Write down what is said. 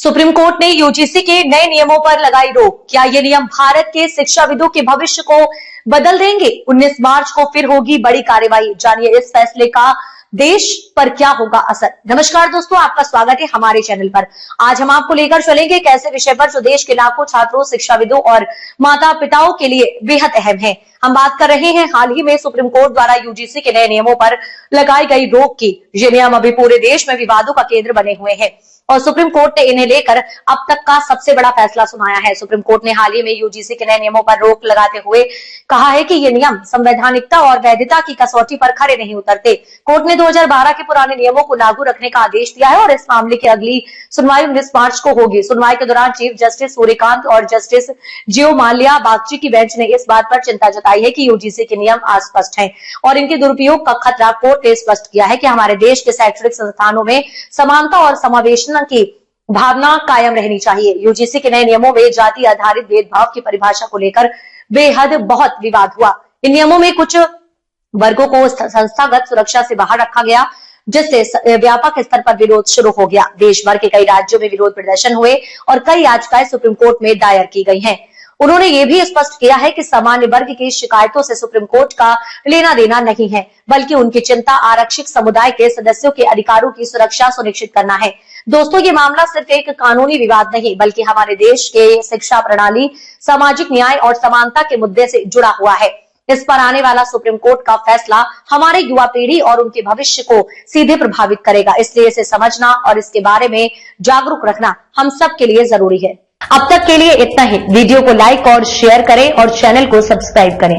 Supreme court ने UGC के नए नियमों पर लगाई रोक। क्या ये नियम भारत के शिक्षाविदों के भविष्य को बदल देंगे? 19 मार्च को फिर होगी बड़ी कार्रवाई। जानिए इस फैसले का देश पर क्या होगा असर। नमस्कार दोस्तों, आपका स्वागत है हमारे चैनल पर। आज हम आपको लेकर चलेंगे एक ऐसे विषय पर जो देश के लाखों छात्रों, शिक्षाविदों और माता पिताओं के लिए बेहद अहम है। हम बात कर रहे हैं हाल ही में सुप्रीम कोर्ट द्वारा यूजीसी के नए नियमों पर लगाई गई रोक की। ये नियम अभी पूरे देश में विवादों का केंद्र बने हुए हैं और सुप्रीम कोर्ट ने इन्हें लेकर अब तक का सबसे बड़ा फैसला सुनाया है। सुप्रीम कोर्ट ने हाल ही में यूजीसी के नए नियमों पर रोक लगाते हुए कहा है कि ये नियम संवैधानिकता और वैधता की कसौटी पर खरे नहीं उतरते। कोर्ट ने 2012 के पुराने नियमों को लागू रखने का आदेश दिया है और इस मामले की अगली सुनवाई 19 मार्च को होगी। सुनवाई के दौरान चीफ जस्टिस सूर्यकांत और जस्टिस जियो माल्या बागची की बेंच ने इस बात पर चिंता जताई है कि यूजीसी के नियम अस्पष्ट हैं और इनके दुरुपयोग का खतरा। कोर्ट ने स्पष्ट किया है कि हमारे देश के शैक्षणिक संस्थानों में समानता और समावेशन की भावना कायम रहनी चाहिए। यूजीसी के नए नियमों में जाति आधारित भेदभाव की परिभाषा को लेकर बहुत विवाद हुआ। इन नियमों में कुछ वर्गों को संस्थागत सुरक्षा से बाहर रखा गया, जिससे व्यापक स्तर पर विरोध शुरू हो गया। देश भर के कई राज्यों में विरोध प्रदर्शन हुए और कई याचिकाएं सुप्रीम कोर्ट में दायर की गई हैं। उन्होंने ये भी स्पष्ट किया है कि सामान्य वर्ग की शिकायतों से सुप्रीम कोर्ट का लेना देना नहीं है, बल्कि उनकी चिंता आरक्षित समुदाय के सदस्यों के अधिकारों की सुरक्षा सुनिश्चित करना है। दोस्तों, ये मामला सिर्फ एक कानूनी विवाद नहीं, बल्कि हमारे देश के शिक्षा प्रणाली, सामाजिक न्याय और समानता के मुद्दे से जुड़ा हुआ है। इस पर आने वाला सुप्रीम कोर्ट का फैसला हमारे युवा पीढ़ी और उनके भविष्य को सीधे प्रभावित करेगा। इसलिए इसे समझना और इसके बारे में जागरूक रखना हम सब के लिए जरूरी है। अब तक के लिए इतना ही। वीडियो को लाइक और शेयर करें और चैनल को सब्सक्राइब करें।